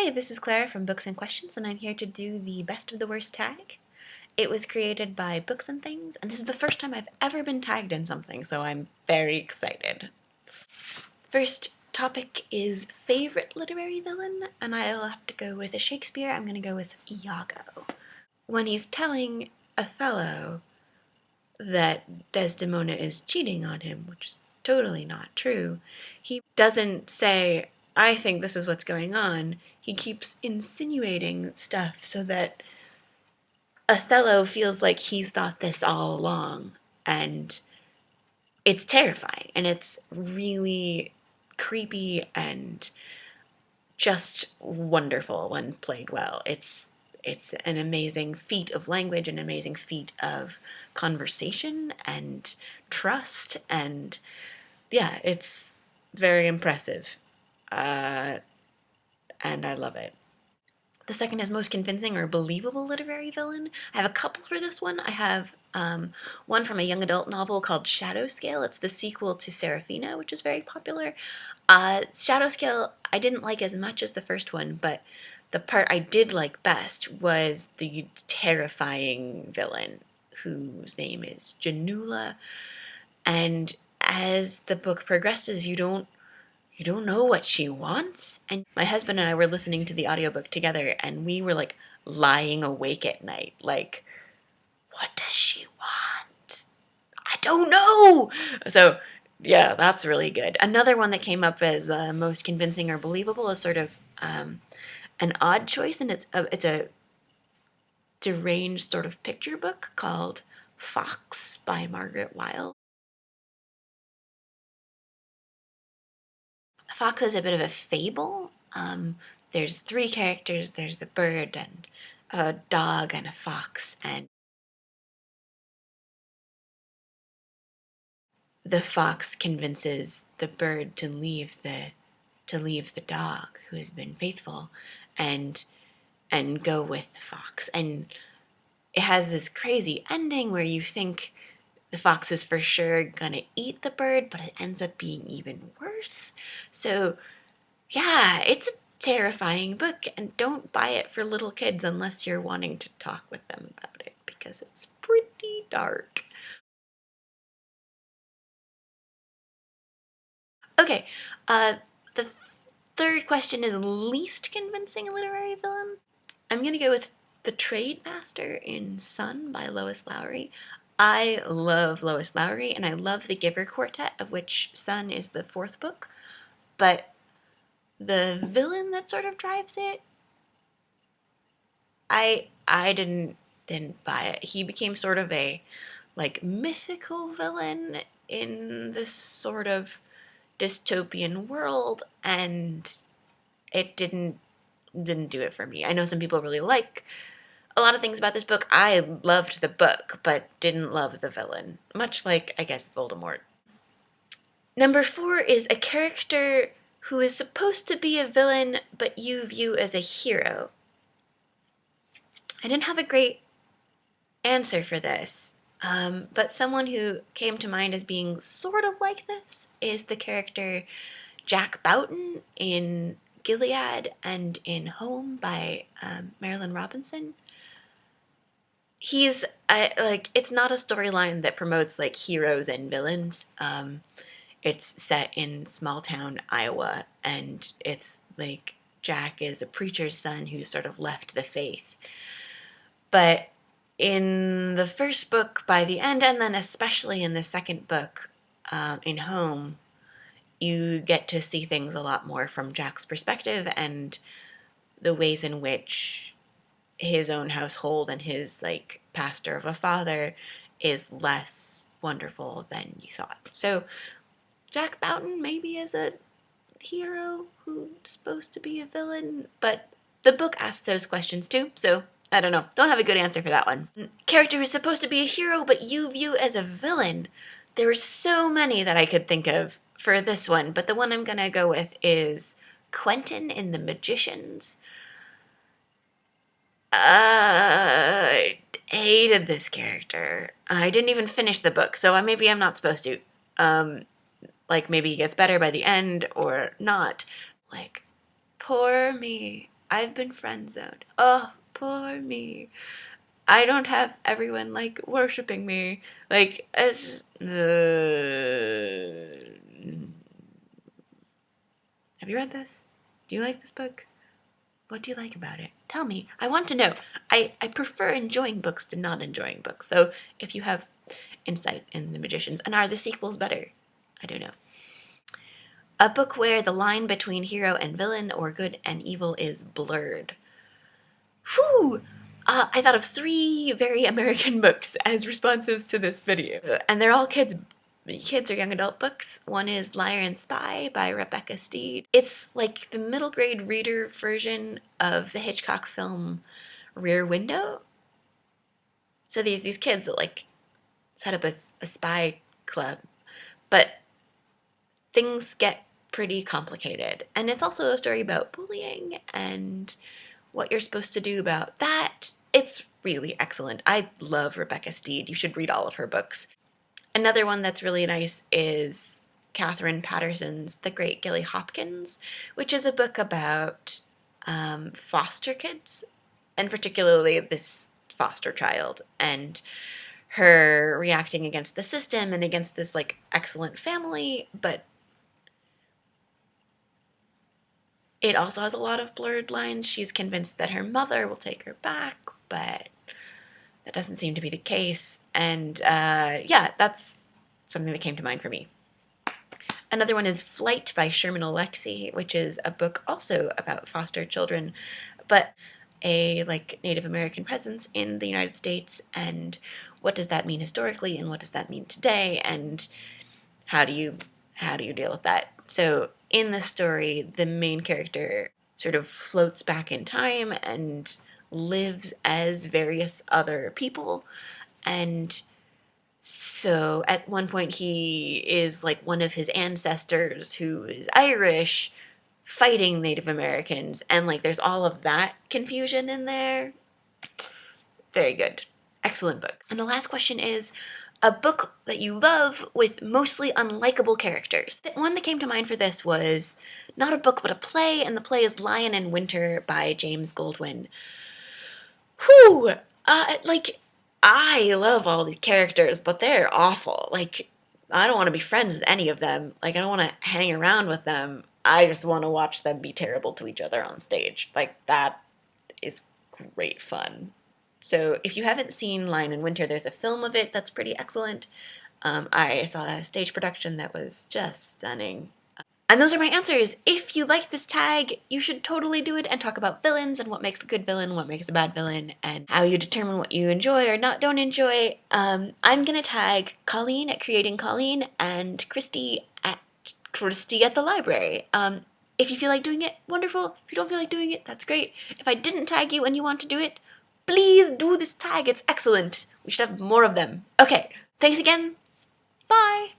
Hey, this is Clara from Books and Questions, and I'm here to do the Best of the Worst tag. It was created by Books and Things, and this is the first time I've ever been tagged in something, so I'm very excited. First topic is favorite literary villain, and I'll have to go with a Shakespeare. I'm going to go with Iago. When he's telling Othello that Desdemona is cheating on him, which is totally not true, he doesn't say, I think this is what's going on. He keeps insinuating stuff so that Othello feels like he's thought this all along. And it's terrifying. And it's really creepy and just wonderful when played well. It's an amazing feat of language, an amazing feat of conversation and trust. And yeah, it's very impressive. And I love it. The second is most convincing or believable literary villain. I have a couple for this one. I have one from a young adult novel called Shadow Scale. It's the sequel to Seraphina, which is very popular. Shadow Scale I didn't like as much as the first one, but the part I did like best was the terrifying villain, whose name is Janula. And as the book progresses, you don't know what she wants. And my husband and I were listening to the audiobook together, and we were like lying awake at night, like, what does she want? I don't know. So yeah, that's really good. Another one that came up as most convincing or believable is sort of an odd choice, and it's a deranged sort of picture book called Fox by Margaret. Fox is a bit of a fable. There's three characters. There's a bird and a dog and a fox, and the fox convinces the bird to leave the dog who has been faithful, and go with the fox. And it has this crazy ending where you think the fox is for sure gonna eat the bird, but it ends up being even worse. So yeah, it's a terrifying book, and don't buy it for little kids unless you're wanting to talk with them about it, because it's pretty dark. Okay, the third question is least convincing literary villain. I'm gonna go with The Trade Master in Sun by Lois Lowry. I love Lois Lowry, and I love the Giver Quartet, of which Sun is the fourth book, but the villain that sort of drives it, I didn't buy it. He became sort of a like mythical villain in this sort of dystopian world, and it didn't do it for me. I know some people really like a lot of things about this book. I loved the book, but didn't love the villain, much like, I guess, Voldemort. Number 4 is a character who is supposed to be a villain, but you view as a hero. I didn't have a great answer for this, but someone who came to mind as being sort of like this is the character Jack Boughton in Gilead and in Home by Marilynne Robinson. He's like, it's not a storyline that promotes like heroes and villains. It's set in small town Iowa, and it's like Jack is a preacher's son who's sort of left the faith. But in the first book, by the end, and then especially in the second book, in Home, you get to see things a lot more from Jack's perspective, and the ways in which his own household and his like pastor of a father is less wonderful than you thought. So Jack Boughton maybe is a hero who's supposed to be a villain, but the book asks those questions too, so I don't know. Don't have a good answer for that one. Character who's supposed to be a hero but you view as a villain. There were so many that I could think of for this one, but the one I'm gonna go with is Quentin in The Magicians. I hated this character. I didn't even finish the book, so maybe I'm not supposed to. Like, maybe he gets better by the end or not. Like, poor me. I've been friend-zoned. Oh, poor me. I don't have everyone, like, worshipping me. Like, it's... Have you read this? Do you like this book? What do you like about it? Tell me. I want to know. I prefer enjoying books to not enjoying books. So if you have insight in The Magicians, and are the sequels better? I don't know. A book where the line between hero and villain or good and evil is blurred. Whew! I thought of 3 very American books as responses to this video. And they're all kids or young adult books. One is Liar and Spy by Rebecca Stead. It's like the middle grade reader version of the Hitchcock film Rear Window. So these kids that like set up a spy club, but things get pretty complicated. And it's also a story about bullying and what you're supposed to do about that. It's really excellent. I love Rebecca Stead. You should read all of her books. Another one that's really nice is Katherine Patterson's The Great Gilly Hopkins, which is a book about foster kids, and particularly this foster child, and her reacting against the system and against this like excellent family, but it also has a lot of blurred lines. She's convinced that her mother will take her back, but that doesn't seem to be the case. And yeah, that's something that came to mind for me. Another one is Flight by Sherman Alexie, which is a book also about foster children, but a like Native American presence in the United States, and what does that mean historically, and what does that mean today, and how do you deal with that? So in the story, the main character sort of floats back in time and lives as various other people, and so at one point he is like one of his ancestors who is Irish fighting Native Americans, and like there's all of that confusion in there. Very good. Excellent book. And the last question is a book that you love with mostly unlikable characters. The one that came to mind for this was not a book but a play, and the play is Lion in Winter by James Goldwin. Whew! Like, I love all these characters, but they're awful. Like, I don't want to be friends with any of them. Like, I don't want to hang around with them. I just want to watch them be terrible to each other on stage. Like, that is great fun. So if you haven't seen Lion in Winter, there's a film of it that's pretty excellent. I saw a stage production that was just stunning. And those are my answers. If you like this tag, you should totally do it and talk about villains and what makes a good villain, what makes a bad villain, and how you determine what you enjoy or don't enjoy. I'm gonna tag Colleen at Creating Colleen and Christy at the library. If you feel like doing it, wonderful. If you don't feel like doing it, that's great. If I didn't tag you and you want to do it, please do this tag. It's excellent. We should have more of them. Okay, thanks again. Bye.